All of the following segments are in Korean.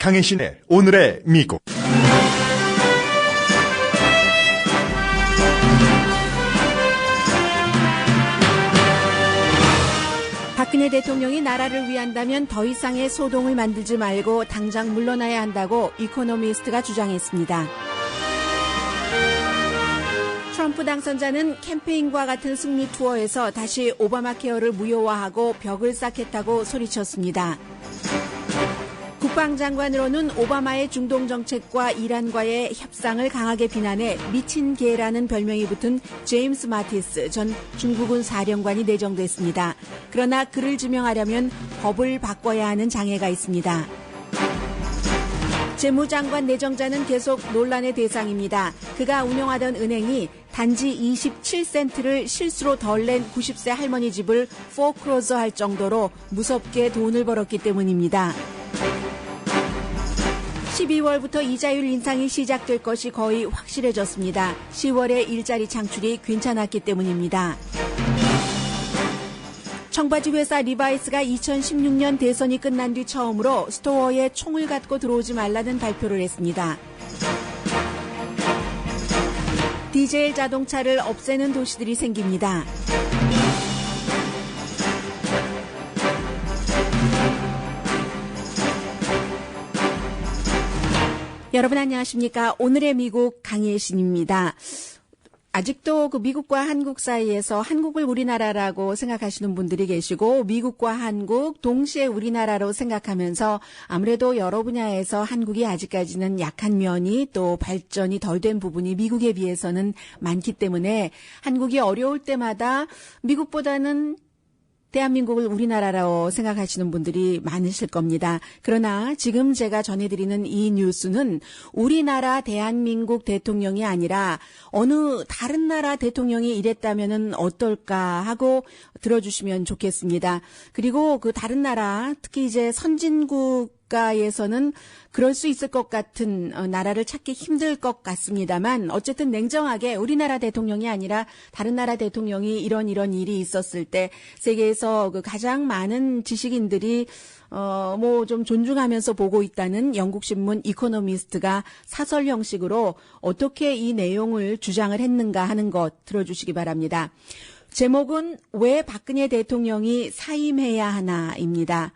강혜신의 오늘의 미국. 박근혜 대통령이 나라를 위한다면 더 이상의 소동을 만들지 말고 당장 물러나야 한다고 이코노미스트가 주장했습니다. 트럼프 당선자는 캠페인과 같은 승리 투어에서 다시 오바마 케어를 무효화하고 벽을 쌓겠다고 소리쳤습니다. 국방장관으로는 오바마의 중동 정책과 이란과의 협상을 강하게 비난해 미친 개라는 별명이 붙은 제임스 마티스 전 중부군 사령관이 내정됐습니다. 그러나 그를 지명하려면 법을 바꿔야 하는 장애가 있습니다. 재무장관 내정자는 계속 논란의 대상입니다. 그가 운영하던 은행이 단지 27센트를 실수로 덜 낸 90세 할머니 집을 포크로저 할 정도로 무섭게 돈을 벌었기 때문입니다. 12월부터 이자율 인상이 시작될 것이 거의 확실해졌습니다. 10월에 일자리 창출이 괜찮았기 때문입니다. 청바지 회사 리바이스가 2016년 대선이 끝난 뒤 처음으로 스토어에 총을 갖고 들어오지 말라는 발표를 했습니다. 디젤 자동차를 없애는 도시들이 생깁니다. 여러분 안녕하십니까? 오늘의 미국 강혜신입니다. 아직도 그 미국과 한국 사이에서 한국을 우리나라라고 생각하시는 분들이 계시고 미국과 한국 동시에 우리나라로 생각하면서 아무래도 여러 분야에서 한국이 아직까지는 약한 면이 또 발전이 덜 된 부분이 미국에 비해서는 많기 때문에 한국이 어려울 때마다 미국보다는 대한민국을 우리나라로 생각하시는 분들이 많으실 겁니다. 그러나 지금 제가 전해드리는 이 뉴스는 우리나라 대한민국 대통령이 아니라 어느 다른 나라 대통령이 이랬다면은 어떨까 하고 들어주시면 좋겠습니다. 그리고 그 다른 나라, 특히 이제 선진국가에서는 그럴 수 있을 것 같은 나라를 찾기 힘들 것 같습니다만 어쨌든 냉정하게 우리나라 대통령이 아니라 다른 나라 대통령이 이런 일이 있었을 때 세계에서 그 가장 많은 지식인들이 뭐 좀 존중하면서 보고 있다는 영국 신문 이코노미스트가 사설 형식으로 어떻게 이 내용을 주장을 했는가 하는 것 들어주시기 바랍니다. 제목은 왜 박근혜 대통령이 사임해야 하나입니다.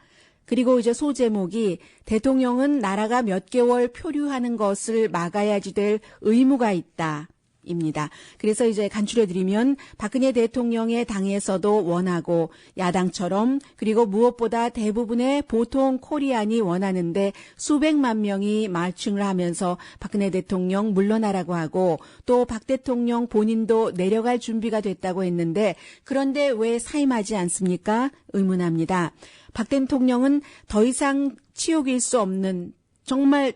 그리고 이제 소제목이 대통령은 나라가 몇 개월 표류하는 것을 막아야지 될 의무가 있다. 입니다. 그래서 이제 간추려드리면 박근혜 대통령의 당에서도 원하고 야당처럼 그리고 무엇보다 대부분의 보통 코리안이 원하는데 수백만 명이 마칭을 하면서 박근혜 대통령 물러나라고 하고 또 박 대통령 본인도 내려갈 준비가 됐다고 했는데 그런데 왜 사임하지 않습니까? 의문합니다. 박 대통령은 더 이상 치욕일 수 없는 정말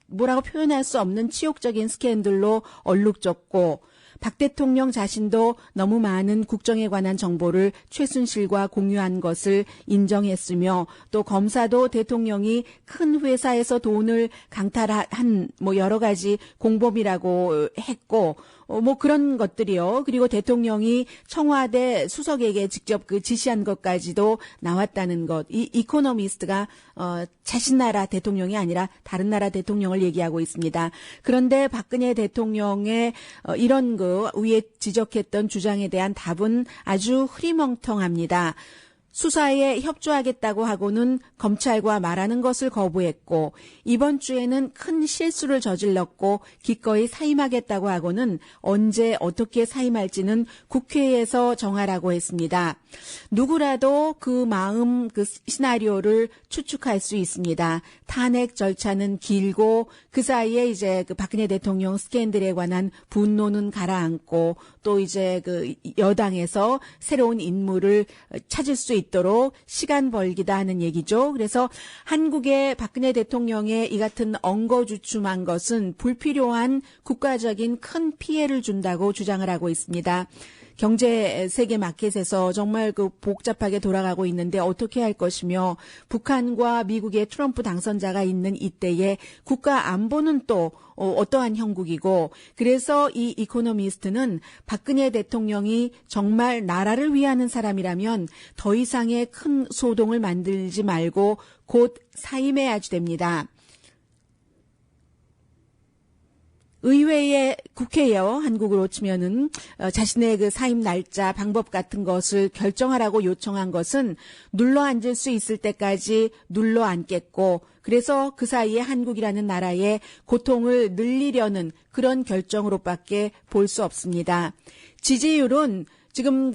뭐라고 표현할 수 없는 치욕적인 스캔들로 얼룩졌고 박 대통령 자신도 너무 많은 국정에 관한 정보를 최순실과 공유한 것을 인정했으며 또 검사도 대통령이 큰 회사에서 돈을 강탈한 뭐 여러 가지 공범이라고 했고 뭐 그런 것들이요. 그리고 대통령이 청와대 수석에게 직접 그 지시한 것까지도 나왔다는 것. 이 이코노미스트가 자신 나라 대통령이 아니라 다른 나라 대통령을 얘기하고 있습니다. 그런데 박근혜 대통령의 이런 그 위에 지적했던 주장에 대한 답은 아주 흐리멍텅합니다. 수사에 협조하겠다고 하고는 검찰과 말하는 것을 거부했고 이번 주에는 큰 실수를 저질렀고 기꺼이 사임하겠다고 하고는 언제 어떻게 사임할지는 국회에서 정하라고 했습니다. 누구라도 그 마음 그 시나리오를 추측할 수 있습니다. 탄핵 절차는 길고 그 사이에 이제 그 박근혜 대통령 스캔들에 관한 분노는 가라앉고 또 이제 그 여당에서 새로운 인물을 찾을 수 있도록 시간 벌기다 하는 얘기죠. 그래서 한국의 박근혜 대통령의 이 같은 엉거주춤한 것은 불필요한 국가적인 큰 피해를 준다고 주장을 하고 있습니다. 경제 세계 마켓에서 정말 그 복잡하게 돌아가고 있는데 어떻게 할 것이며 북한과 미국의 트럼프 당선자가 있는 이때에 국가 안보는 또 어떠한 형국이고 그래서 이 이코노미스트는 박근혜 대통령이 정말 나라를 위하는 사람이라면 더 이상의 큰 소동을 만들지 말고 곧 사임해야지 됩니다. 의회의 국회요, 한국으로 치면은 자신의 그 사임 날짜, 방법 같은 것을 결정하라고 요청한 것은 눌러 앉을 수 있을 때까지 눌러 앉겠고, 그래서 그 사이에 한국이라는 나라의 고통을 늘리려는 그런 결정으로밖에 볼 수 없습니다. 지지율은 지금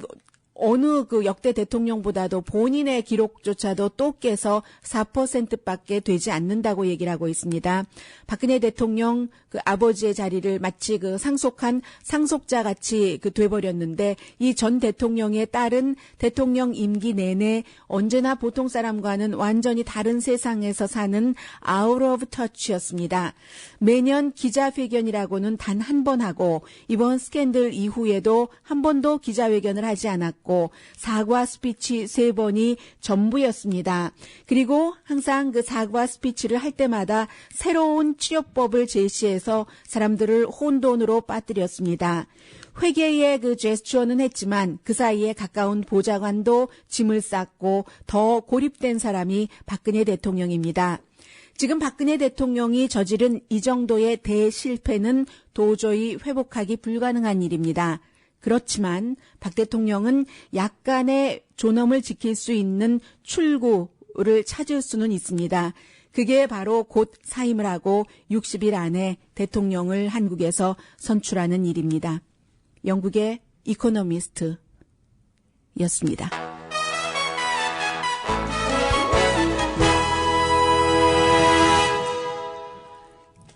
어느 그 역대 대통령보다도 본인의 기록조차도 또 깨서 4%밖에 되지 않는다고 얘기를 하고 있습니다. 박근혜 대통령 그 아버지의 자리를 마치 그 상속한 상속자 같이 그 돼버렸는데, 이 전 대통령의 딸은 대통령 임기 내내 언제나 보통 사람과는 완전히 다른 세상에서 사는 out of touch였습니다. 매년 기자회견이라고는 단 한 번 하고, 이번 스캔들 이후에도 한 번도 기자회견을 하지 않았고, 사과 스피치 3번이 전부였습니다. 그리고 항상 그 사과 스피치를 할 때마다 새로운 치료법을 제시해서 사람들을 혼돈으로 빠뜨렸습니다. 회개의 그 제스처는 했지만 그 사이에 가까운 보좌관도 짐을 쌌고 더 고립된 사람이 박근혜 대통령입니다. 지금 박근혜 대통령이 저지른 이 정도의 대실패는 도저히 회복하기 불가능한 일입니다. 그렇지만 박 대통령은 약간의 존엄을 지킬 수 있는 출구를 찾을 수는 있습니다. 그게 바로 곧 사임을 하고 60일 안에 대통령을 한국에서 선출하는 일입니다. 영국의 이코노미스트였습니다.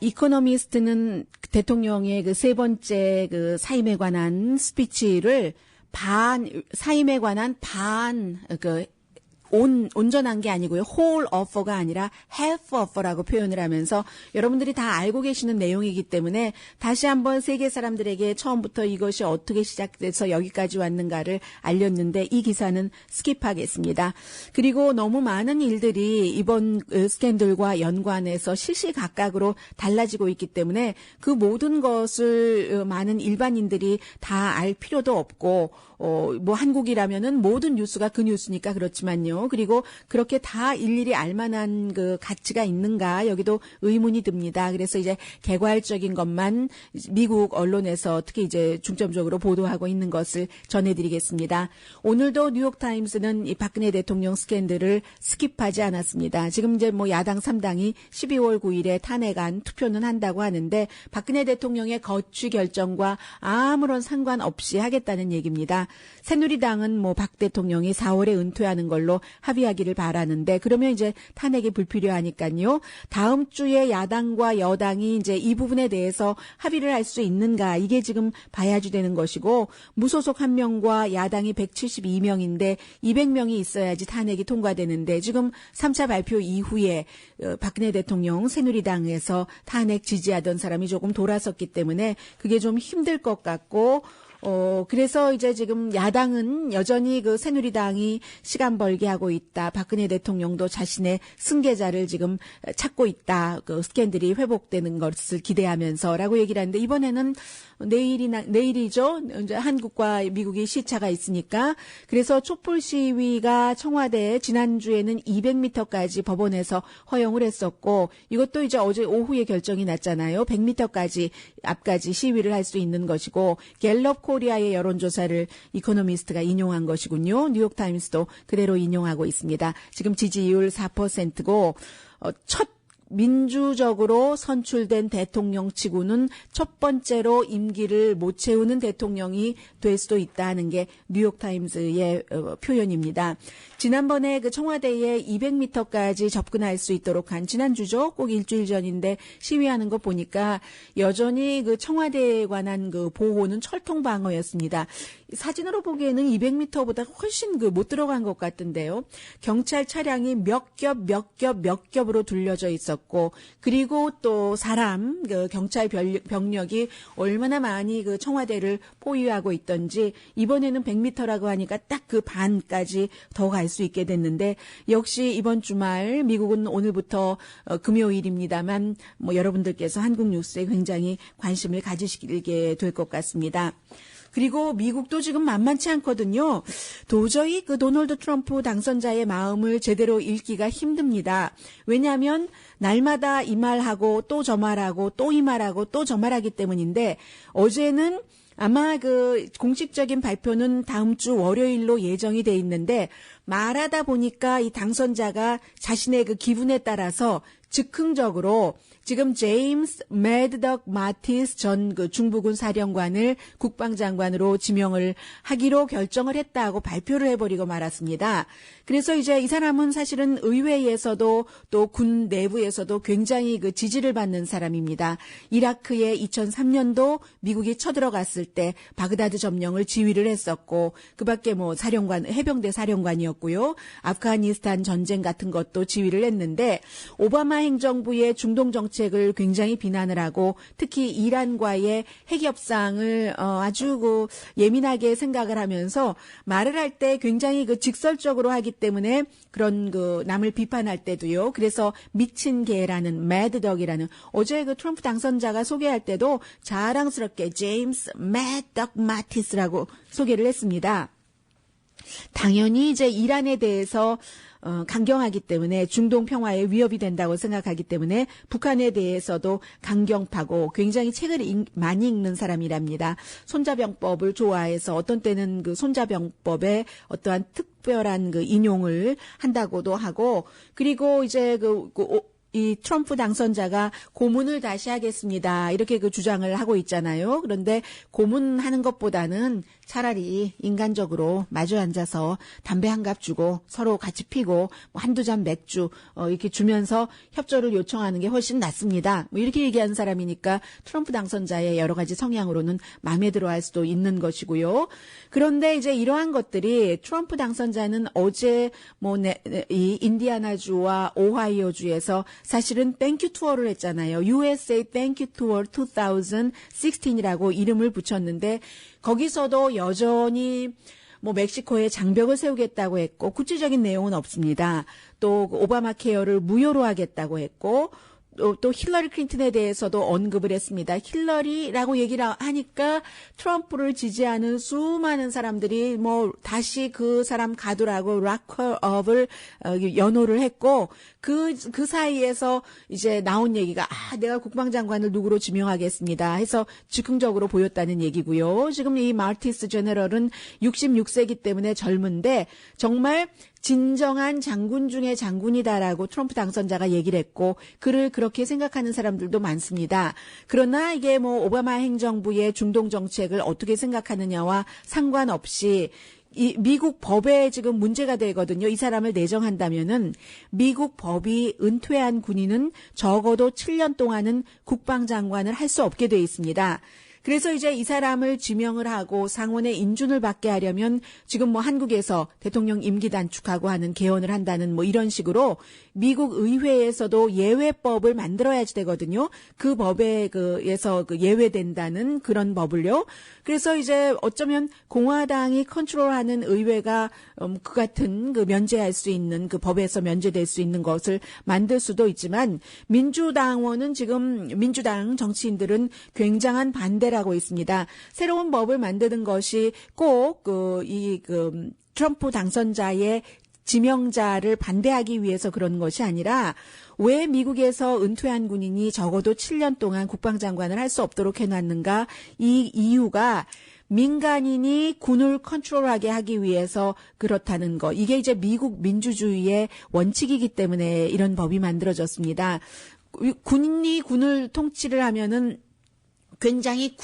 이코노미스트는 대통령의 그 3번째 그 사임에 관한 스피치를 사임에 관한 온전한 게 아니고요. whole offer가 아니라 half offer라고 표현을 하면서 여러분들이 다 알고 계시는 내용이기 때문에 다시 한번 세계 사람들에게 처음부터 이것이 어떻게 시작돼서 여기까지 왔는가를 알렸는데, 이 기사는 스킵하겠습니다. 그리고 너무 많은 일들이 이번 스캔들과 연관해서 시시각각으로 달라지고 있기 때문에 그 모든 것을 많은 일반인들이 다 알 필요도 없고, 뭐 한국이라면은 모든 뉴스가 그 뉴스니까 그렇지만요. 그리고 그렇게 다 일일이 알만한 그 가치가 있는가, 여기도 의문이 듭니다. 그래서 이제 개괄적인 것만 미국 언론에서 특히 이제 중점적으로 보도하고 있는 것을 전해드리겠습니다. 오늘도 뉴욕타임스는 이 박근혜 대통령 스캔들을 스킵하지 않았습니다. 지금 이제 뭐 야당 3당이 12월 9일에 탄핵안 투표는 한다고 하는데, 박근혜 대통령의 거취 결정과 아무런 상관없이 하겠다는 얘기입니다. 새누리당은 뭐 박 대통령이 4월에 은퇴하는 걸로 합의하기를 바라는데, 그러면 이제 탄핵이 불필요하니까요. 다음 주에 야당과 여당이 이제 이 부분에 대해서 합의를 할 수 있는가, 이게 지금 봐야지 되는 것이고, 무소속 1명과 야당이 172명인데 200명이 있어야지 탄핵이 통과되는데, 지금 3차 발표 이후에 박근혜 대통령 새누리당에서 탄핵 지지하던 사람이 조금 돌아섰기 때문에 그게 좀 힘들 것 같고, 그래서 이제 지금 야당은 여전히 그 새누리당이 시간 벌게 하고 있다. 박근혜 대통령도 자신의 승계자를 지금 찾고 있다. 그 스캔들이 회복되는 것을 기대하면서라고 얘기를 하는데, 이번에는 내일이죠. 이제 한국과 미국이 시차가 있으니까. 그래서 촛불 시위가 청와대에 지난주에는 200m까지 법원에서 허용을 했었고, 이것도 이제 어제 오후에 결정이 났잖아요. 100m까지 앞까지 시위를 할 수 있는 것이고, 갤럽 코리아의 여론조사를 이코노미스트가 인용한 것이군요. 뉴욕타임스도 그대로 인용하고 있습니다. 지금 지지율 4%고 첫 민주적으로 선출된 대통령치고는 첫 번째로 임기를 못 채우는 대통령이 될 수도 있다는 게 뉴욕타임스의 표현입니다. 지난번에 그 청와대에 200m까지 접근할 수 있도록 한, 지난주죠. 꼭 일주일 전인데 시위하는 거 보니까 여전히 그 청와대에 관한 그 보호는 철통 방어였습니다. 사진으로 보기에는 200m보다 훨씬 그 못 들어간 것 같은데요. 경찰 차량이 몇 겹으로 둘려져 있었고, 그리고 또 사람, 그 경찰 병력이 얼마나 많이 그 청와대를 포위하고 있던지, 이번에는 100m라고 하니까 딱 그 반까지 더 갈 수 있게 됐는데, 역시 이번 주말, 미국은 오늘부터 금요일입니다만 뭐 여러분들께서 한국 뉴스에 굉장히 관심을 가지시게 될 것 같습니다. 그리고 미국도 지금 만만치 않거든요. 도저히 그 도널드 트럼프 당선자의 마음을 제대로 읽기가 힘듭니다. 왜냐하면 날마다 이 말하고 또 저 말하고 또 이 말하고 또 저 말하기 때문인데 어제는 아마 그 공식적인 발표는 다음 주 월요일로 예정이 돼 있는데 말하다 보니까 이 당선자가 자신의 그 기분에 따라서 즉흥적으로 지금 제임스 매드덕 마티스 전 그 중부군 사령관을 국방장관으로 지명을 하기로 결정을 했다고 발표를 해버리고 말았습니다. 그래서 이제 이 사람은 사실은 의회에서도 또 군 내부에서도 굉장히 그 지지를 받는 사람입니다. 이라크에 2003년도 미국이 쳐들어갔을 때 바그다드 점령을 지휘를 했었고 그밖에 뭐 사령관 해병대 사령관이었고요. 아프가니스탄 전쟁 같은 것도 지휘를 했는데 오바마 행정부의 중동 정책을 굉장히 비난을 하고 특히 이란과의 핵 협상을 아주 그 예민하게 생각을 하면서 말을 할 때 굉장히 그 직설적으로 하기 때문에 그런 그 남을 비판할 때도요. 그래서 미친 개라는 매드덕이라는 어제 그 트럼프 당선자가 소개할 때도 자랑스럽게 제임스 매드덕 마티스라고 소개를 했습니다. 당연히 이제 이란에 대해서 강경하기 때문에 중동 평화에 위협이 된다고 생각하기 때문에 북한에 대해서도 강경파고 굉장히 책을 많이 읽는 사람이랍니다. 손자병법을 좋아해서 어떤 때는 그 손자병법에 어떠한 특별한 그 인용을 한다고도 하고 그리고 이제 이 트럼프 당선자가 고문을 다시 하겠습니다. 이렇게 그 주장을 하고 있잖아요. 그런데 고문하는 것보다는 차라리 인간적으로 마주 앉아서 담배 한 갑 주고 서로 같이 피고 뭐 한두 잔 맥주 이렇게 주면서 협조를 요청하는 게 훨씬 낫습니다. 뭐 이렇게 얘기하는 사람이니까 트럼프 당선자의 여러 가지 성향으로는 마음에 들어할 수도 있는 것이고요. 그런데 이제 이러한 것들이 트럼프 당선자는 어제 이 인디아나주와 오하이오주에서 사실은 땡큐 투어를 했잖아요. USA Thank You Tour 2016이라고 이름을 붙였는데 거기서도 여전히 뭐 멕시코에 장벽을 세우겠다고 했고 구체적인 내용은 없습니다. 또 오바마 케어를 무효로 하겠다고 했고 또 힐러리 클린턴에 대해서도 언급을 했습니다. 힐러리라고 얘기를 하니까 트럼프를 지지하는 수많은 사람들이 뭐 다시 그 사람 가두라고 락커업을 연호를 했고 그 사이에서 이제 나온 얘기가 내가 국방장관을 누구로 지명하겠습니다 해서 즉흥적으로 보였다는 얘기고요. 지금 이 마티스 제너럴은 66세이기 때문에 젊은데 정말 진정한 장군 중에 장군이다라고 트럼프 당선자가 얘기를 했고 그를 그렇게 생각하는 사람들도 많습니다. 그러나 이게 뭐 오바마 행정부의 중동 정책을 어떻게 생각하느냐와 상관없이 이 미국 법에 지금 문제가 되거든요. 이 사람을 내정한다면은 미국 법이 은퇴한 군인은 적어도 7년 동안은 국방장관을 할 수 없게 돼 있습니다. 그래서 이제 이 사람을 지명을 하고 상원의 인준을 받게 하려면 지금 뭐 한국에서 대통령 임기 단축하고 하는 개헌을 한다는 뭐 이런 식으로 미국 의회에서도 예외법을 만들어야지 되거든요. 그 법에 에서 예외된다는 그런 법을요. 그래서 이제 어쩌면 공화당이 컨트롤하는 의회가 그 같은 면제할 수 있는 그 법에서 면제될 수 있는 것을 만들 수도 있지만 민주당원은 지금 민주당 정치인들은 굉장한 반대라고 있습니다. 새로운 법을 만드는 것이 꼭 트럼프 당선자의 지명자를 반대하기 위해서 그런 것이 아니라 왜 미국에서 은퇴한 군인이 적어도 7년 동안 국방장관을 할 수 없도록 해놨는가? 이 이유가 민간인이 군을 컨트롤하게 하기 위해서 그렇다는 거. 이게 이제 미국 민주주의의 원칙이기 때문에 이런 법이 만들어졌습니다. 군인이 군을 통치를 하면은 굉장히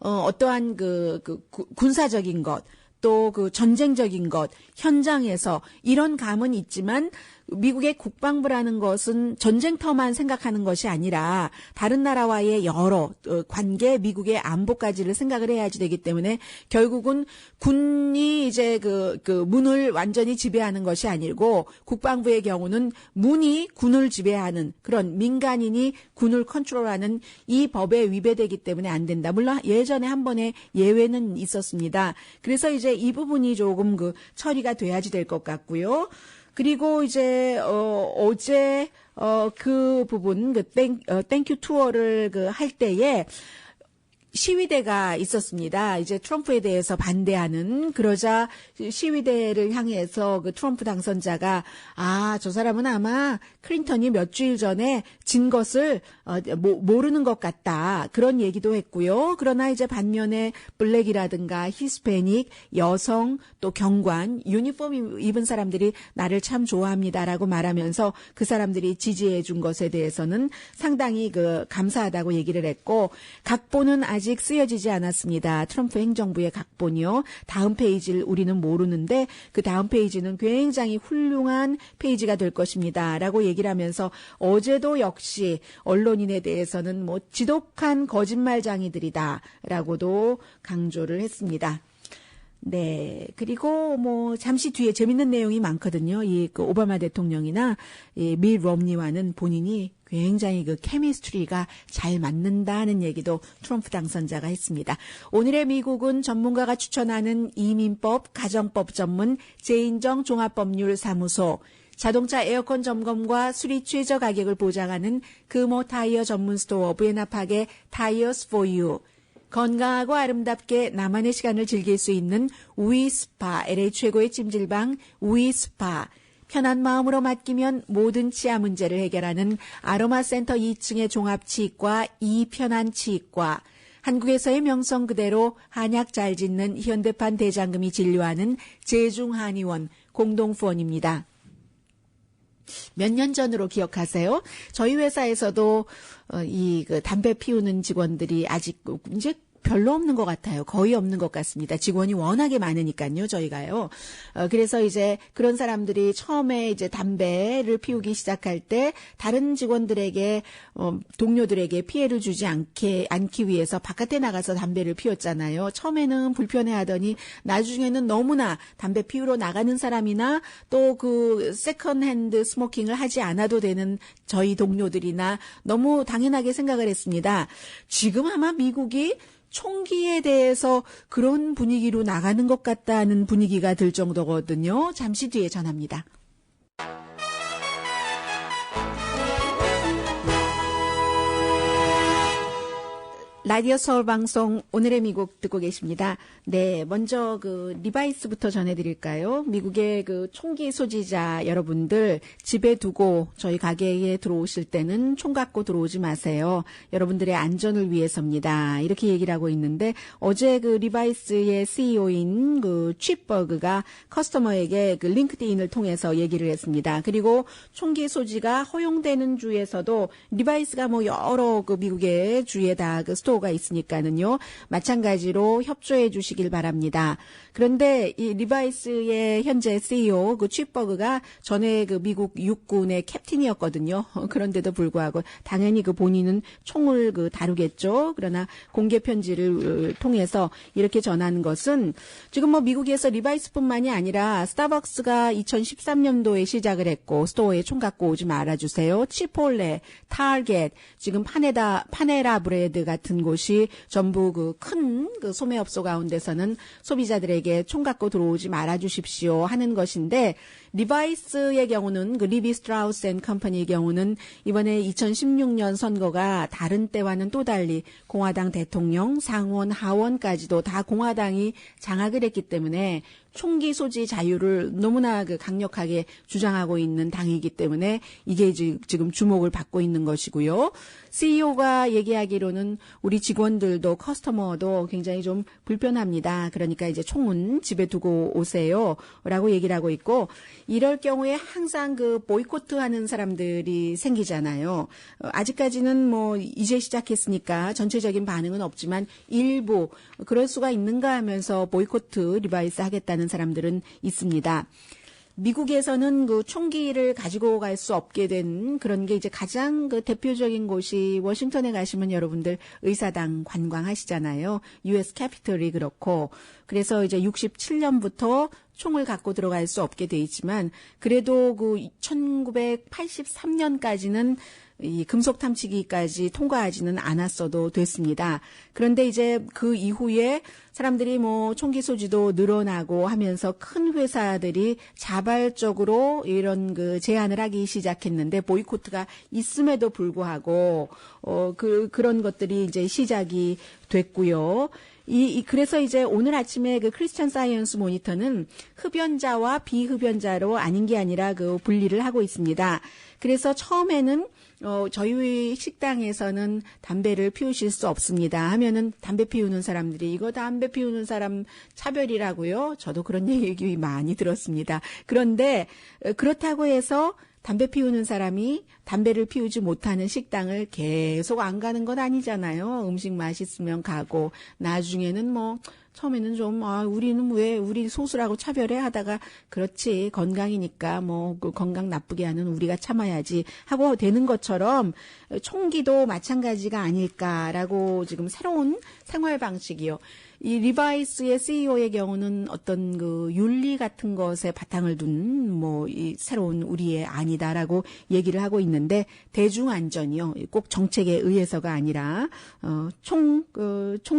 어떠한 군사적인 것, 또 전쟁적인 것, 현장에서 이런 감은 있지만 미국의 국방부라는 것은 전쟁터만 생각하는 것이 아니라 다른 나라와의 여러 관계, 미국의 안보까지를 생각을 해야지 되기 때문에 결국은 군이 이제 문을 완전히 지배하는 것이 아니고 국방부의 경우는 문이 군을 지배하는 그런 민간인이 군을 컨트롤하는 이 법에 위배되기 때문에 안 된다. 물론 예전에 한 번의 예외는 있었습니다. 그래서 이제 이 부분이 조금 처리가 돼야지 될 것 같고요. 그리고 이제 어제 그 부분 땡큐 투어를 할 때에 시위대가 있었습니다. 이제 트럼프에 대해서 반대하는. 그러자 시위대를 향해서 그 트럼프 당선자가 저 사람은 아마 클린턴이 몇 주일 전에 진 것을 모르는 것 같다. 그런 얘기도 했고요. 그러나 이제 반면에 블랙이라든가 히스패닉, 여성, 또 경관, 유니폼 입은 사람들이 나를 참 좋아합니다라고 말하면서 그 사람들이 지지해 준 것에 대해서는 상당히 감사하다고 얘기를 했고, 각본은 아직 쓰여지지 않았습니다. 트럼프 행정부의 각본이요. 다음 페이지를 우리는 모르는데 그 다음 페이지는 굉장히 훌륭한 페이지가 될 것입니다. 라고 얘기를 하면서 어제도 역시 언론인에 대해서는 뭐 지독한 거짓말장이들이다. 라고도 강조를 했습니다. 네. 그리고 뭐 잠시 뒤에 재밌는 내용이 많거든요. 그 오바마 대통령이나 밀 롬니와는 본인이 굉장히 케미스트리가 잘 맞는다는 얘기도 트럼프 당선자가 했습니다. 오늘의 미국은 전문가가 추천하는 이민법, 가정법 전문 제인정 종합법률사무소, 자동차 에어컨 점검과 수리 최저 가격을 보장하는 금호 타이어 전문 스토어 부에나팍의 타이어스 포 유, 건강하고 아름답게 나만의 시간을 즐길 수 있는 위스파, LA 최고의 찜질방 위스파, 편한 마음으로 맡기면 모든 치아 문제를 해결하는 아로마센터 2층의 종합치과 이편한치과, 한국에서의 명성 그대로 한약 잘 짓는 현대판 대장금이 진료하는 제중한의원 공동후원입니다. 몇 년 전으로 기억하세요? 저희 회사에서도 담배 피우는 직원들이 아직 이제 별로 없는 것 같아요. 거의 없는 것 같습니다. 직원이 워낙에 많으니까요, 저희가요. 그래서 이제 그런 사람들이 처음에 이제 담배를 피우기 시작할 때 다른 직원들에게, 동료들에게 피해를 주지 않기 위해서 바깥에 나가서 담배를 피웠잖아요. 처음에는 불편해 하더니 나중에는 너무나 담배 피우러 나가는 사람이나 또 세컨 핸드 스모킹을 하지 않아도 되는 저희 동료들이나 너무 당연하게 생각을 했습니다. 지금 아마 미국이 총기에 대해서 그런 분위기로 나가는 것 같다는 분위기가 들 정도거든요. 잠시 뒤에 전합니다. 라디오 서울 방송 오늘의 미국 듣고 계십니다. 네, 먼저 리바이스부터 전해드릴까요? 미국의 총기 소지자 여러분들 집에 두고 저희 가게에 들어오실 때는 총 갖고 들어오지 마세요. 여러분들의 안전을 위해서입니다. 이렇게 얘기를 하고 있는데 어제 리바이스의 CEO인 취버그가 커스터머에게 링크드인을 통해서 얘기를 했습니다. 그리고 총기 소지가 허용되는 주에서도 리바이스가 여러 미국의 주에 다 스토어가 있으니까는요. 마찬가지로 협조해 주시길 바랍니다. 그런데 이 리바이스의 현재 CEO 취버그가 전에 미국 육군의 캡틴이었거든요. 그런데도 불구하고 당연히 본인은 총을 다루겠죠. 그러나 공개 편지를 통해서 이렇게 전하는 것은 지금 미국에서 리바이스뿐만이 아니라 스타벅스가 2013년도에 시작을 했고 스토어에 총 갖고 오지 말아주세요. 치폴레, 타겟, 지금 파네라 브레드 같은 곳이 전부 큰 소매업소 가운데서는 소비자들에게 총 갖고 들어오지 말아주십시오 하는 것인데 리바이스의 경우는 리비 스트라우스 앤 컴퍼니의 경우는 이번에 2016년 선거가 다른 때와는 또 달리 공화당 대통령, 상원, 하원까지도 다 공화당이 장악을 했기 때문에 총기 소지 자유를 너무나 강력하게 주장하고 있는 당이기 때문에 이게 지금 주목을 받고 있는 것이고요. CEO가 얘기하기로는 우리 직원들도 커스터머도 굉장히 좀 불편합니다. 그러니까 이제 총은 집에 두고 오세요. 라고 얘기를 하고 있고 이럴 경우에 항상 보이콧하는 사람들이 생기잖아요. 아직까지는 이제 시작했으니까 전체적인 반응은 없지만 일부 그럴 수가 있는가 하면서 보이콧 리바이스 하겠다는 사람들은 있습니다. 미국에서는 총기를 가지고 갈 수 없게 된 그런 게 이제 가장 대표적인 곳이 워싱턴에 가시면 여러분들 의사당 관광하시잖아요. US 캐피털이 그렇고 그래서 이제 67년부터 총을 갖고 들어갈 수 없게 돼 있지만 그래도 1983년까지는 이 금속 탐지기까지 통과하지는 않았어도 됐습니다. 그런데 이제 그 이후에 사람들이 뭐 총기 소지도 늘어나고 하면서 큰 회사들이 자발적으로 이런 그 제한을 하기 시작했는데 보이콧가 있음에도 불구하고 그런 것들이 이제 시작이 됐고요. 그래서 이제 오늘 아침에 그 크리스천 사이언스 모니터는 흡연자와 비흡연자로 아닌 게 아니라 그 분리를 하고 있습니다. 그래서 처음에는 저희 식당에서는 담배를 피우실 수 없습니다 하면은 담배 피우는 사람들이 이거 담배 피우는 사람 차별이라고요. 저도 그런 얘기 많이 들었습니다. 그런데 그렇다고 해서 담배 피우는 사람이 담배를 피우지 못하는 식당을 계속 안 가는 건 아니잖아요. 음식 맛있으면 가고 나중에는 뭐 처음에는 좀 우리는 왜 우리 소수라고 차별해 하다가 그렇지 건강이니까 뭐 그 건강 나쁘게 하는 우리가 참아야지 하고 되는 것처럼 총기도 마찬가지가 아닐까라고 지금 새로운 생활 방식이요. 이 리바이스의 CEO의 경우는 어떤 그 윤리 같은 것에 바탕을 둔 뭐 이 새로운 우리의 아니다라고 얘기를 하고 있는데 대중 안전이요. 꼭 정책에 의해서가 아니라 총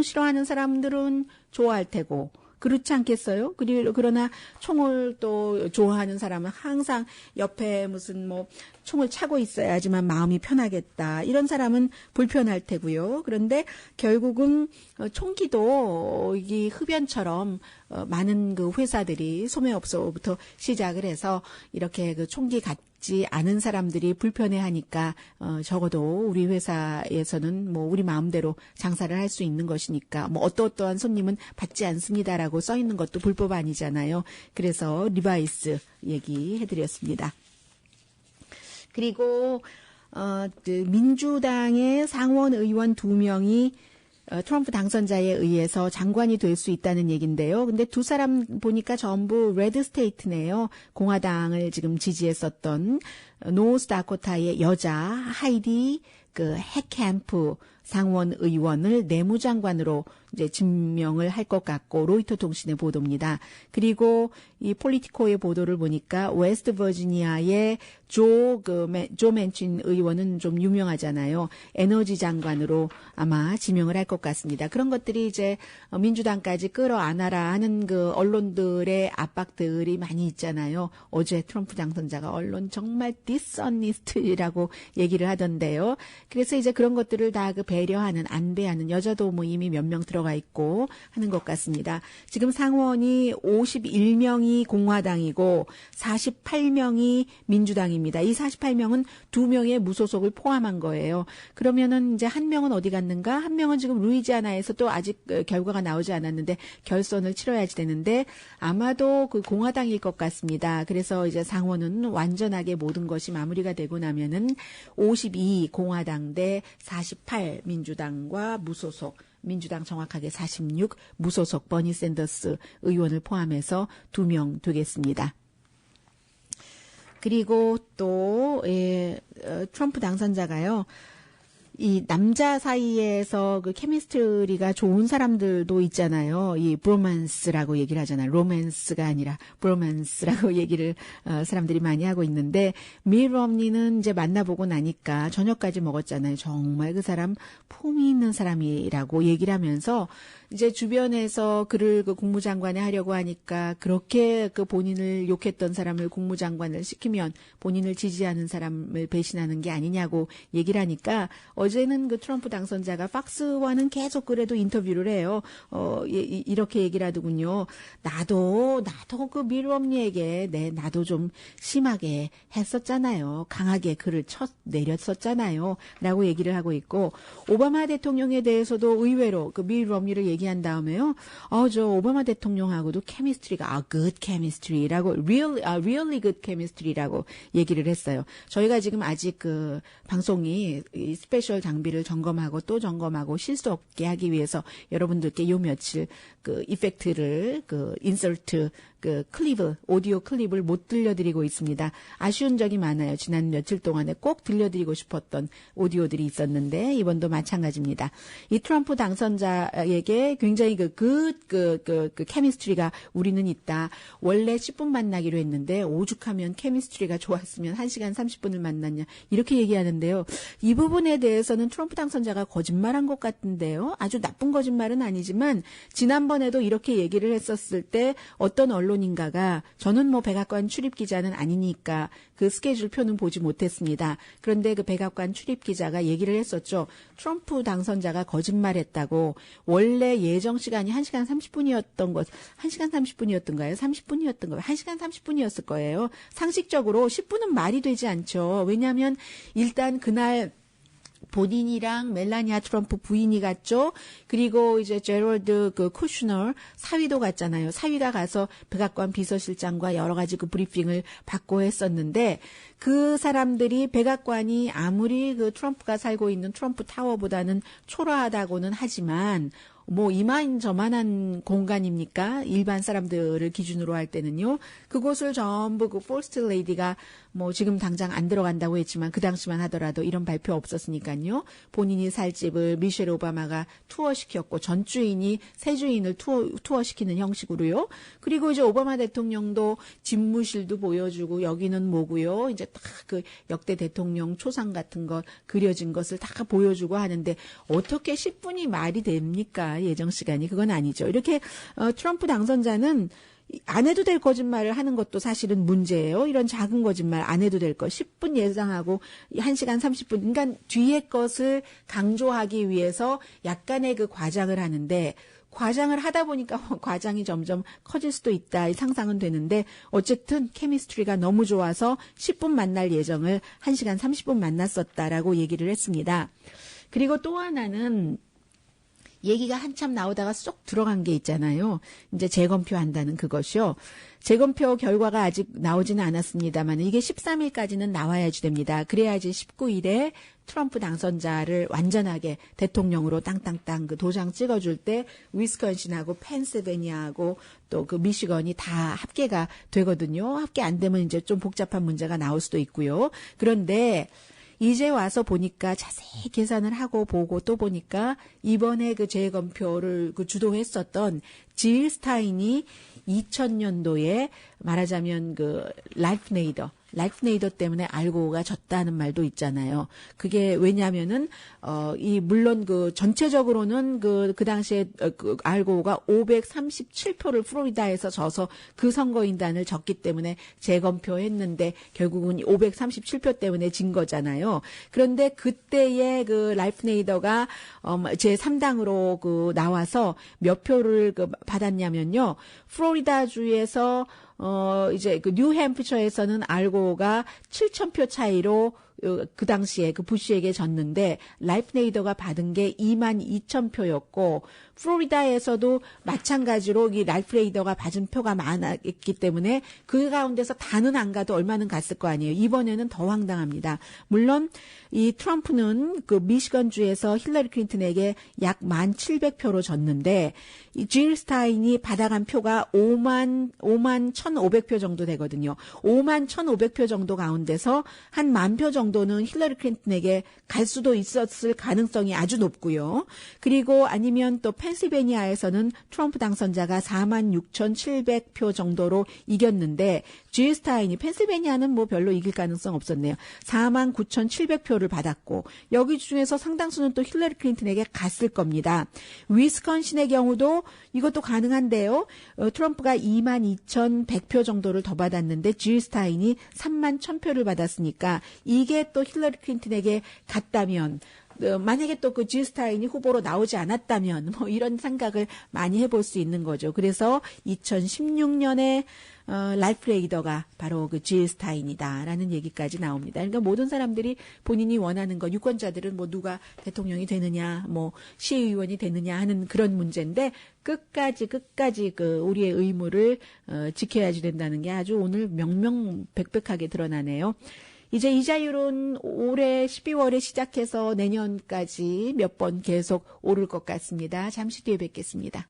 싫어하는 사람들은 좋아할 테고 그렇지 않겠어요? 그러나 총을 또 좋아하는 사람은 항상 옆에 무슨 뭐 총을 차고 있어야지만 마음이 편하겠다. 이런 사람은 불편할 테고요. 그런데 결국은 총기도 이 흡연처럼 많은 그 회사들이 소매업소부터 시작을 해서 이렇게 그 총기 갖지 않은 사람들이 불편해하니까 적어도 우리 회사에서는 뭐 우리 마음대로 장사를 할 수 있는 것이니까 뭐 어떠한 손님은 받지 않습니다라고 써 있는 것도 불법 아니잖아요. 그래서 리바이스 얘기해드렸습니다. 그리고 민주당의 상원 의원 2명이 트럼프 당선자에 의해서 장관이 될 수 있다는 얘기인데요. 근데 두 사람 보니까 전부 레드 스테이트네요. 공화당을 지금 지지했었던 노스다코타의 여자 하이디 그 헤캠프 상원 의원을 내무장관으로 이제 임명을 할 것 같고 로이터 통신의 보도입니다. 그리고 이 폴리티코의 보도를 보니까 웨스트 버지니아의 조 맨친 의원은 좀 유명하잖아요. 에너지 장관으로 아마 지명을 할 것 같습니다. 그런 것들이 이제 민주당까지 끌어안아라 하는 그 언론들의 압박들이 많이 있잖아요. 어제 트럼프 당선자가 언론 정말 디스언니스트라고 얘기를 하던데요. 그래서 이제 그런 것들을 다 그 배려하는 안배하는 여자도 뭐 이미 몇 명 들어가 있고 하는 것 같습니다. 지금 상원이 51명이 공화당이고 48명이 민주당입니다. 이 48명은 2명의 무소속을 포함한 거예요. 그러면은 이제 한 명은 어디 갔는가? 한 명은 지금 루이지아나에서 또 아직 결과가 나오지 않았는데 결선을 치러야지 되는데 아마도 그 공화당일 것 같습니다. 그래서 이제 상원은 완전하게 모든 것이 마무리가 되고 나면은 52 공화당 대 48 민주당과 무소속 민주당 정확하게 46 무소속 버니 샌더스 의원을 포함해서 2명 되겠습니다. 그리고 또 트럼프 당선자가요. 이 남자 사이에서 그 케미스트리가 좋은 사람들도 있잖아요. 이 브로맨스라고 얘기를 하잖아요. 로맨스가 아니라 브로맨스라고 얘기를 사람들이 많이 하고 있는데 미 럼니는 이제 만나보고 나니까 저녁까지 먹었잖아요. 정말 그 사람 품이 있는 사람이라고 얘기를 하면서 이제 주변에서 그를 그 국무장관에 하려고 하니까 그렇게 그 본인을 욕했던 사람을 국무장관을 시키면 본인을 지지하는 사람을 배신하는 게 아니냐고 얘기를 하니까 어제는 그 트럼프 당선자가 팍스와는 계속 그래도 인터뷰를 해요. 이렇게 얘기를 하더군요. 나도 그 미 럼니에게 나도 좀 심하게 했었잖아요. 강하게 그를 내렸었잖아요. 라고 얘기를 하고 있고 오바마 대통령에 대해서도 의외로 그 미 럼니를 얘기한 다음에요. 저 오바마 대통령하고도 케미스트리가 good chemistry라고 really good chemistry라고 얘기를 했어요. 저희가 지금 아직 그 방송이 이 스페셜 장비를 점검하고 또 점검하고 실수 없게 하기 위해서 여러분들께 요 며칠 그 이펙트를 그 인서트 그 오디오 클립을 못 들려드리고 있습니다. 아쉬운 적이 많아요. 지난 며칠 동안에 꼭 들려드리고 싶었던 오디오들이 있었는데 이번도 마찬가지입니다. 이 트럼프 당선자에게 굉장히 그 케미스트리가 우리는 있다. 원래 10분 만나기로 했는데 오죽하면 케미스트리가 좋았으면 1시간 30분을 만났냐. 이렇게 얘기하는데요. 이 부분에 대해서는 트럼프 당선자가 거짓말한 것 같은데요. 아주 나쁜 거짓말은 아니지만 지난번에도 이렇게 얘기를 했었을 때 어떤 언론인가가 저는 뭐 백악관 출입 기자는 아니니까 그 스케줄 표는 보지 못했습니다. 그런데 그 백악관 출입 기자가 얘기를 했었죠. 트럼프 당선자가 거짓말했다고. 원래 예정 시간이 1시간 30분이었던 것, 1시간 30분이었던가요? 30분이었던 거예요. 1시간 30분이었을 거예요. 상식적으로 10분은 말이 되지 않죠. 왜냐하면 일단 그날 본인이랑 멜라니아 트럼프 부인이 갔죠. 그리고 이제 제럴드 쿠슈너 사위도 갔잖아요. 사위가 가서 백악관 비서실장과 여러 가지 그 브리핑을 받고 했었는데 그 사람들이 백악관이 아무리 그 트럼프가 살고 있는 트럼프 타워보다는 초라하다고는 하지만 뭐 이만저만한 공간입니까? 일반 사람들을 기준으로 할 때는요. 그곳을 전부 그 퍼스트 레이디가 뭐 지금 당장 안 들어간다고 했지만 그 당시만 하더라도 이런 발표 없었으니까요. 본인이 살 집을 미셸 오바마가 투어시켰고 전 주인이 새 주인을 투어시키는 형식으로요. 그리고 이제 오바마 대통령도 집무실도 보여주고 여기는 뭐고요. 이제 딱 그 역대 대통령 초상 같은 거 그려진 것을 다 보여주고 하는데 어떻게 10분이 말이 됩니까? 예정 시간이 그건 아니죠. 이렇게 트럼프 당선자는 안 해도 될 거짓말을 하는 것도 사실은 문제예요. 이런 작은 거짓말 안 해도 될 거. 10분 예상하고 1시간 30분. 그러니까 뒤에 것을 강조하기 위해서 약간의 그 과장을 하는데 과장을 하다 보니까 과장이 점점 커질 수도 있다. 이 상상은 되는데 어쨌든 케미스트리가 너무 좋아서 10분 만날 예정을 1시간 30분 만났었다라고 얘기를 했습니다. 그리고 또 하나는 얘기가 한참 나오다가 쏙 들어간 게 있잖아요. 이제 재검표 한다는 그것이요. 재검표 결과가 아직 나오지는 않았습니다만 이게 13일까지는 나와야지 됩니다. 그래야지 19일에 트럼프 당선자를 완전하게 대통령으로 땅땅땅 그 도장 찍어줄 때 위스콘신하고 펜실베니아하고 또 그 미시건이 다 합계가 되거든요. 합계 안 되면 이제 좀 복잡한 문제가 나올 수도 있고요. 그런데 이제 와서 보니까 자세히 계산을 하고 보고 또 보니까 이번에 그 재검표를 그 주도했었던 질 스타인이 2000년도에 말하자면 그 라이프 네이더 때문에 알고가 졌다는 말도 있잖아요. 그게 왜냐면은 물론 그 전체적으로는 그 당시에 그 알고가 537표를 플로리다에서 져서 그 선거인단을 졌기 때문에 재검표했는데 결국은 537표 때문에 진 거잖아요. 그런데 그때의 그 라이프 네이더가 제 3당으로 그 나와서 몇 표를 그 받았냐면요. 플로리다 주에서 이제 그 뉴햄프셔에서는 알고가 7,000표 차이로 그 당시에 그 부시에게 졌는데 라이프 네이더가 받은 게 22,000표였고 플로리다에서도 마찬가지로 이 라이프 네이더가 받은 표가 많았기 때문에 그 가운데서 다는 안 가도 얼마는 갔을 거 아니에요. 이번에는 더 황당합니다. 물론 이 트럼프는 그 미시건주에서 힐러리 클린턴에게 약 1,700표로 졌는데 이 질 스타인이 받아간 표가 5만 1,500표 정도 되거든요. 5만 1,500표 정도 가운데서 한 10,000표 정도는 힐러리 클린턴에게 갈 수도 있었을 가능성이 아주 높고요. 그리고 아니면 또 펜실베니아에서는 트럼프 당선자가 46,700표 정도로 이겼는데 질 스타인이 펜실베니아는 뭐 별로 이길 가능성 없었네요. 49,700표를 받았고 여기 중에서 상당수는 또 힐러리 클린턴에게 갔을 겁니다. 위스콘신의 경우도 이것도 가능한데요. 트럼프가 22,100표 정도를 더 받았는데 질 스타인이 31,000표를 받았으니까 이게 또 힐러리 클린턴에게 갔다면 만약에 또 그 질 스타인이 후보로 나오지 않았다면 뭐 이런 생각을 많이 해볼 수 있는 거죠. 그래서 2016년에 라이프 레이더가 바로 그 질 스타인이다라는 얘기까지 나옵니다. 그러니까 모든 사람들이 본인이 원하는 거, 유권자들은 뭐 누가 대통령이 되느냐, 뭐 시의원이 되느냐 하는 그런 문제인데 끝까지 그 우리의 의무를 지켜야지 된다는 게 아주 오늘 명명백백하게 드러나네요. 이제 이 자율은 올해 12월에 시작해서 내년까지 몇 번 계속 오를 것 같습니다. 잠시 뒤에 뵙겠습니다.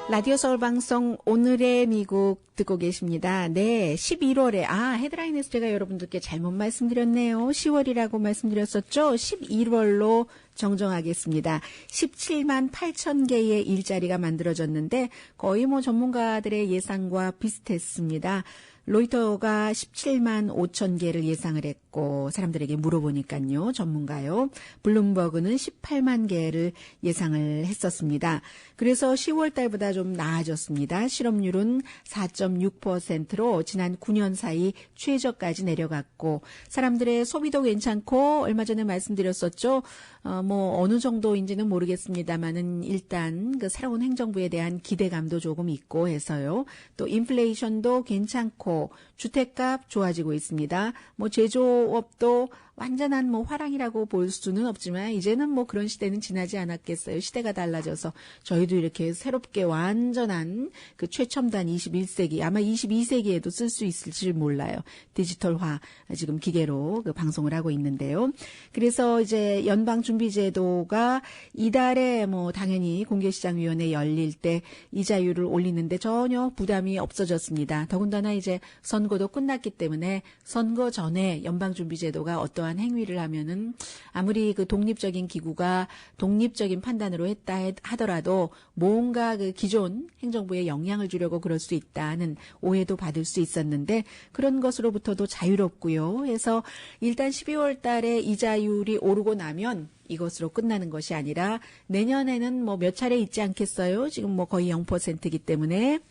라디오 서울 방송 오늘의 미국 듣고 계십니다. 네, 11월에 헤드라인에서 제가 여러분들께 잘못 말씀드렸네요. 10월이라고 말씀드렸었죠. 11월로 정정하겠습니다. 17만 8천 개의 일자리가 만들어졌는데 거의 뭐 전문가들의 예상과 비슷했습니다. 로이터가 17만 5천 개를 예상을 했고 사람들에게 물어보니까요. 전문가요. 블룸버그는 18만 개를 예상을 했었습니다. 그래서 10월 달보다 좀 나아졌습니다. 실업률은 4.6%로 지난 9년 사이 최저까지 내려갔고 사람들의 소비도 괜찮고 얼마 전에 말씀드렸었죠. 어느 정도인지는 모르겠습니다만은 일단 그 새로운 행정부에 대한 기대감도 조금 있고 해서요. 또 인플레이션도 괜찮고 주택값 좋아지고 있습니다. 제조업도 완전한 화랑이라고 볼 수는 없지만 이제는 그런 시대는 지나지 않았겠어요. 시대가 달라져서 저희도 이렇게 새롭게 완전한 그 최첨단 21세기 아마 22세기에도 쓸 수 있을지 몰라요. 디지털화 지금 기계로 그 방송을 하고 있는데요. 그래서 이제 연방준비제도가 이달에 당연히 공개시장위원회 열릴 때 이자율을 올리는데 전혀 부담이 없어졌습니다. 더군다나 이제 선거도 끝났기 때문에 선거 전에 연방준비제도가 어떠한 행위를 하면은 아무리 그 독립적인 기구가 독립적인 판단으로 했다 하더라도 뭔가 그 기존 행정부에 영향을 주려고 그럴 수 있다는 오해도 받을 수 있었는데 그런 것으로부터도 자유롭고요. 해서 일단 12월 달에 이자율이 오르고 나면 이것으로 끝나는 것이 아니라 내년에는 몇 차례 있지 않겠어요? 지금 거의 0%이기 때문에.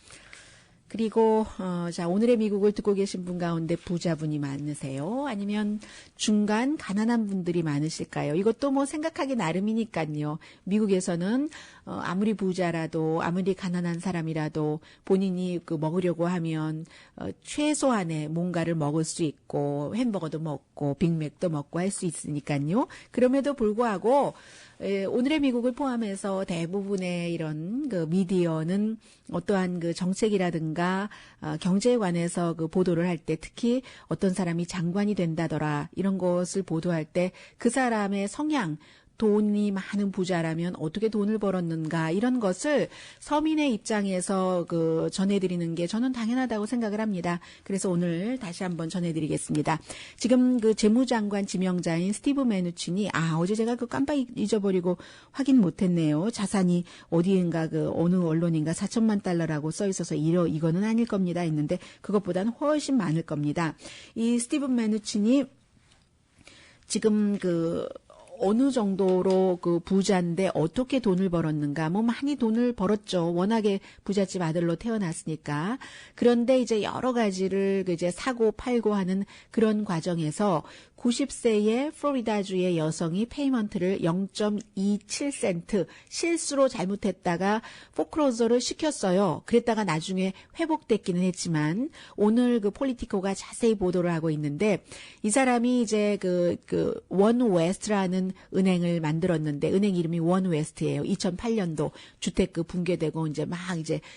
그리고 자 오늘의 미국을 듣고 계신 분 가운데 부자분이 많으세요? 아니면 중간 가난한 분들이 많으실까요? 이것도 생각하기 나름이니까요. 미국에서는 아무리 부자라도 아무리 가난한 사람이라도 본인이 먹으려고 하면 최소한의 뭔가를 먹을 수 있고 햄버거도 먹고 빅맥도 먹고 할 수 있으니까요. 그럼에도 불구하고 오늘의 미국을 포함해서 대부분의 이런 그 미디어는 어떠한 그 정책이라든가 경제에 관해서 그 보도를 할 때 특히 어떤 사람이 장관이 된다더라 이런 것을 보도할 때 그 사람의 성향 돈이 많은 부자라면 어떻게 돈을 벌었는가 이런 것을 서민의 입장에서 그 전해드리는 게 저는 당연하다고 생각을 합니다. 그래서 오늘 다시 한번 전해드리겠습니다. 지금 그 재무장관 지명자인 스티브 매누친이 어제 제가 그 깜빡 잊어버리고 확인 못했네요. 자산이 어디인가 그 어느 언론인가 4천만 달러라고 써 있어서 이거는 아닐 겁니다 했는데 그것보다는 훨씬 많을 겁니다. 이 스티브 매누친이 지금 그 어느 정도로 그 부자인데 어떻게 돈을 벌었는가? 많이 돈을 벌었죠. 워낙에 부잣집 아들로 태어났으니까. 그런데 이제 여러 가지를 이제 사고 팔고 하는 그런 과정에서 90세의 플로리다주의 여성이 페이먼트를 0.27센트 실수로 잘못했다가 포크로저를 시켰어요. 그랬다가 나중에 회복됐기는 했지만 오늘 그 폴리티코가 자세히 보도를 하고 있는데 이 사람이 이제 그 원웨스트라는 은행을 만들었는데 은행 이름이 원웨스트예요. 2008년도 주택 붕괴되고 이제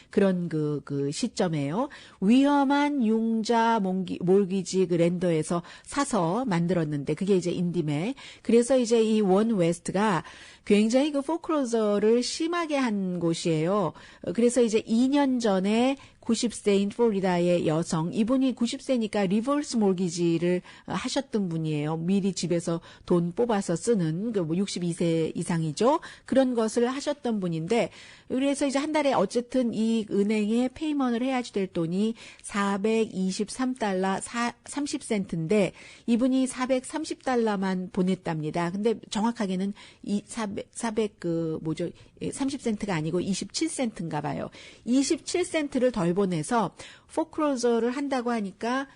그런 그 시점에요. 위험한 융자 몰기지 랜더에서 사서 만들었는데 그게 이제 인디매. 그래서 이제 이 원웨스트가 굉장히 그 포크로저를 심하게 한 곳이에요. 그래서 이제 2년 전에 90세인 플로리다의 여성, 이분이 90세니까 리버스 몰기지를 하셨던 분이에요. 미리 집에서 돈 뽑아서 쓰는 62세 이상이죠. 그런 것을 하셨던 분인데 그래서 이제 한 달에 어쨌든 이 은행에 페이먼트를 해야지 될 돈이 423달러 30센트인데 이분이 430달러만 보냈답니다. 근데 정확하게는 30센트가 아니고 27센트인가 봐요. 27센트를 덜 보내서 포크로저를 한다고 하니까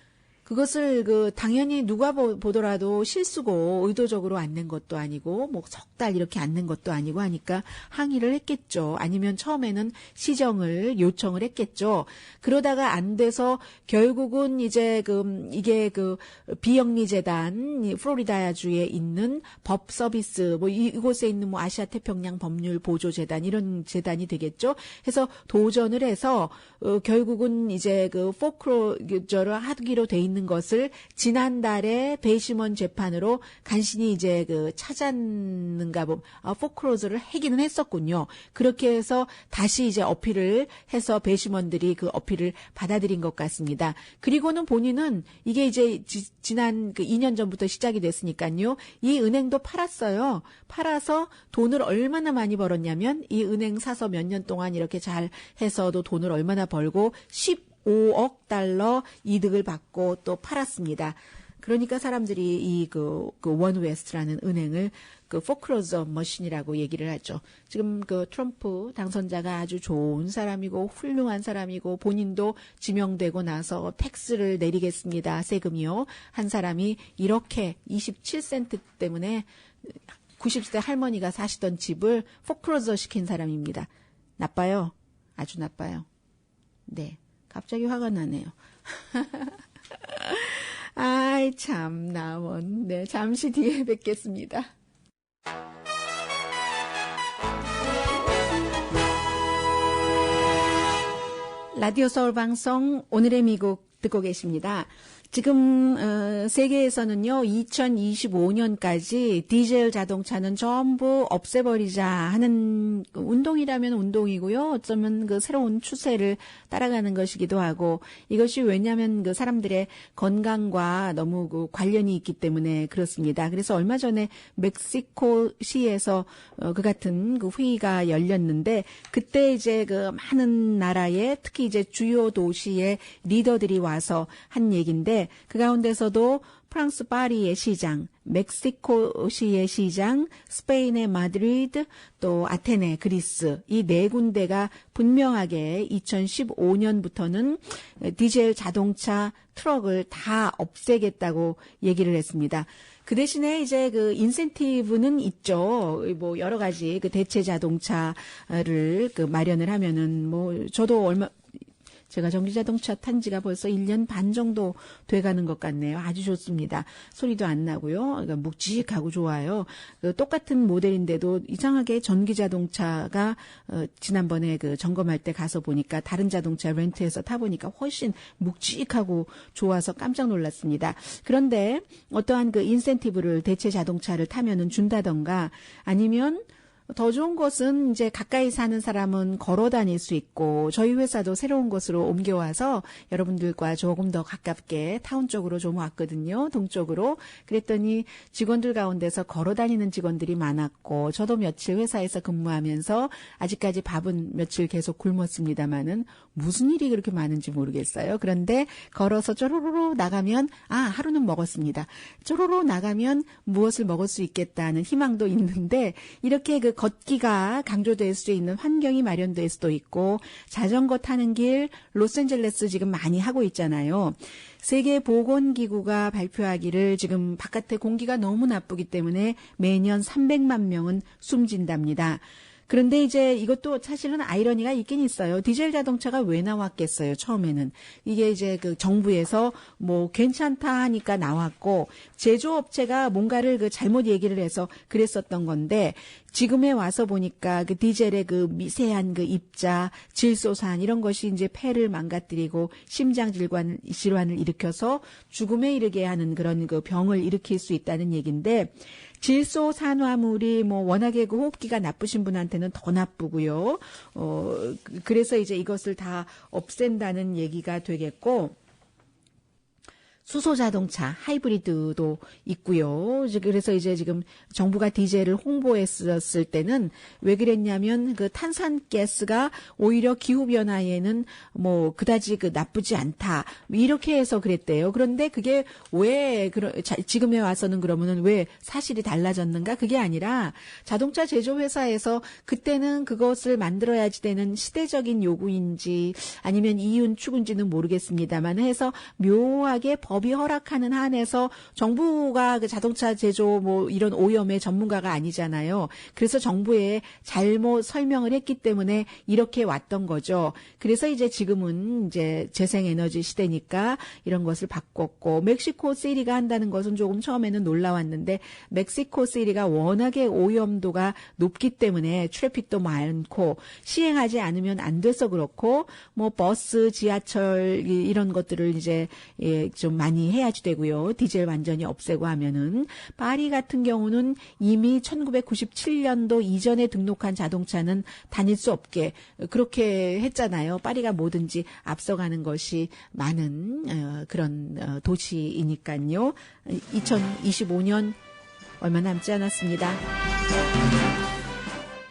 그것을 당연히 누가 보더라도 실수고 의도적으로 안 낸 것도 아니고 석 달 이렇게 안 낸 것도 아니고 하니까 항의를 했겠죠. 아니면 처음에는 시정을 요청을 했겠죠. 그러다가 안 돼서 결국은 이제 이게 비영리 재단 플로리다주에 있는 법 서비스 이곳에 있는 아시아 태평양 법률 보조 재단 이런 재단이 되겠죠. 해서 도전을 해서 결국은 이제 포크로저를 하기로 돼 있는 있는 것을 지난달에 배심원 재판으로 간신히 이제 찾았는가 포크로즈를 하기는 했었군요. 그렇게 해서 다시 이제 어필을 해서 배심원들이 그 어필을 받아들인 것 같습니다. 그리고는 본인은 이게 이제 지난 2년 전부터 시작이 됐으니까요. 이 은행도 팔았어요. 팔아서 돈을 얼마나 많이 벌었냐면 이 은행 사서 몇 년 동안 이렇게 잘 해서도 돈을 얼마나 벌고 15억 달러 이득을 받고 또 팔았습니다. 그러니까 사람들이 이 원웨스트라는 은행을 포크로저 머신이라고 얘기를 하죠. 지금 트럼프 당선자가 아주 좋은 사람이고 훌륭한 사람이고 본인도 지명되고 나서 텍스를 내리겠습니다. 세금이요. 한 사람이 이렇게 27센트 때문에 90세 할머니가 사시던 집을 포크로저 시킨 사람입니다. 나빠요. 아주 나빠요. 네. 갑자기 화가 나네요. 아이 참 나원. 네, 잠시 뒤에 뵙겠습니다. 라디오 서울 방송 오늘의 미국 듣고 계십니다. 지금 세계에서는요 2025년까지 디젤 자동차는 전부 없애버리자 하는 운동이라면 운동이고요. 어쩌면 새로운 추세를 따라가는 것이기도 하고 이것이 왜냐하면 사람들의 건강과 너무 관련이 있기 때문에 그렇습니다. 그래서 얼마 전에 멕시코시에서 그 같은 회의가 열렸는데 그때 이제 많은 나라의 특히 이제 주요 도시의 리더들이 와서 한 얘기인데 그 가운데서도 프랑스 파리의 시장, 멕시코시의 시장, 스페인의 마드리드, 또 아테네, 그리스 이 네 군데가 분명하게 2015년부터는 디젤 자동차 트럭을 다 없애겠다고 얘기를 했습니다. 그 대신에 이제 인센티브는 있죠. 여러 가지 대체 자동차를 마련을 하면은 저도 제가 전기자동차 탄 지가 벌써 1년 반 정도 돼가는 것 같네요. 아주 좋습니다. 소리도 안 나고요. 그러니까 묵직하고 좋아요. 똑같은 모델인데도 이상하게 전기자동차가 지난번에 점검할 때 가서 보니까 다른 자동차 렌트해서 타보니까 훨씬 묵직하고 좋아서 깜짝 놀랐습니다. 그런데 어떠한 인센티브를 대체 자동차를 타면은 준다던가 아니면 더 좋은 것은 이제 가까이 사는 사람은 걸어 다닐 수 있고 저희 회사도 새로운 곳으로 옮겨와서 여러분들과 조금 더 가깝게 타운 쪽으로 좀 왔거든요. 동쪽으로. 그랬더니 직원들 가운데서 걸어 다니는 직원들이 많았고 저도 며칠 회사에서 근무하면서 아직까지 밥은 며칠 계속 굶었습니다마는 무슨 일이 그렇게 많은지 모르겠어요. 그런데 걸어서 쪼로로로 나가면 하루는 먹었습니다. 쪼로로 나가면 무엇을 먹을 수 있겠다는 희망도 있는데 이렇게 걷기가 강조될 수 있는 환경이 마련될 수도 있고 자전거 타는 길 로스앤젤레스 지금 많이 하고 있잖아요. 세계보건기구가 발표하기를 지금 바깥의 공기가 너무 나쁘기 때문에 매년 300만 명은 숨진답니다. 그런데 이제 이것도 사실은 아이러니가 있긴 있어요. 디젤 자동차가 왜 나왔겠어요, 처음에는. 이게 이제 정부에서 괜찮다 하니까 나왔고, 제조업체가 뭔가를 잘못 얘기를 해서 그랬었던 건데, 지금에 와서 보니까 디젤의 미세한 입자, 질소산 이런 것이 이제 폐를 망가뜨리고 심장 질환을 일으켜서 죽음에 이르게 하는 그런 병을 일으킬 수 있다는 얘기인데, 질소산화물이 워낙에 호흡기가 나쁘신 분한테는 더 나쁘고요. 그래서 이제 이것을 다 없앤다는 얘기가 되겠고, 수소자동차, 하이브리드도 있고요. 그래서 이제 지금 정부가 디젤을 홍보했었을 때는 왜 그랬냐면 탄산가스가 오히려 기후변화에는 그다지 나쁘지 않다. 이렇게 해서 그랬대요. 그런데 그게 왜 지금에 와서는 그러면은 왜 사실이 달라졌는가? 그게 아니라 자동차 제조회사에서 그때는 그것을 만들어야지 되는 시대적인 요구인지 아니면 이윤 추구인지는 모르겠습니다만 해서 묘하게 법이 허락하는 한에서 정부가 자동차 제조 이런 오염의 전문가가 아니잖아요. 그래서 정부에 잘못 설명을 했기 때문에 이렇게 왔던 거죠. 그래서 이제 지금은 이제 재생에너지 시대니까 이런 것을 바꿨고 멕시코 시리가 한다는 것은 조금 처음에는 놀라웠는데 멕시코 시리가 워낙에 오염도가 높기 때문에 트래픽도 많고 시행하지 않으면 안 돼서 그렇고 버스, 지하철 이런 것들을 이제 좀 많이 해야지 되고요. 디젤 완전히 없애고 하면은. 파리 같은 경우는 이미 1997년도 이전에 등록한 자동차는 다닐 수 없게 그렇게 했잖아요. 파리가 뭐든지 앞서가는 것이 많은 그런 도시이니까요. 2025년 얼마 남지 않았습니다.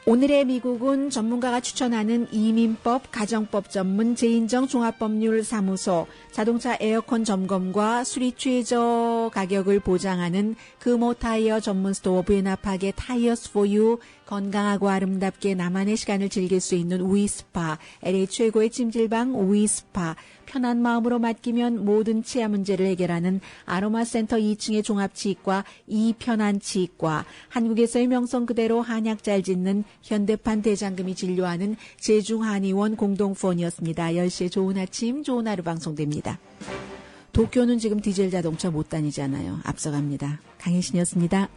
오늘의 미국은 전문가가 추천하는 이민법, 가정법 전문 제인정 종합법률사무소, 자동차 에어컨 점검과 수리 최저 가격을 보장하는 금호타이어 전문 스토어 부에나파게 타이어스 포유, 건강하고 아름답게 나만의 시간을 즐길 수 있는 우이스파, LA 최고의 찜질방 우이스파, 편한 마음으로 맡기면 모든 치아 문제를 해결하는 아로마센터 2층의 종합치과 이편한치과, 한국에서의 명성 그대로 한약 잘 짓는 현대판 대장금이 진료하는 제중한의원 공동폰이었습니다. 10시에 좋은 아침, 좋은 하루 방송됩니다. 도쿄는 지금 디젤 자동차 못 다니잖아요. 앞서갑니다. 강혜신이었습니다.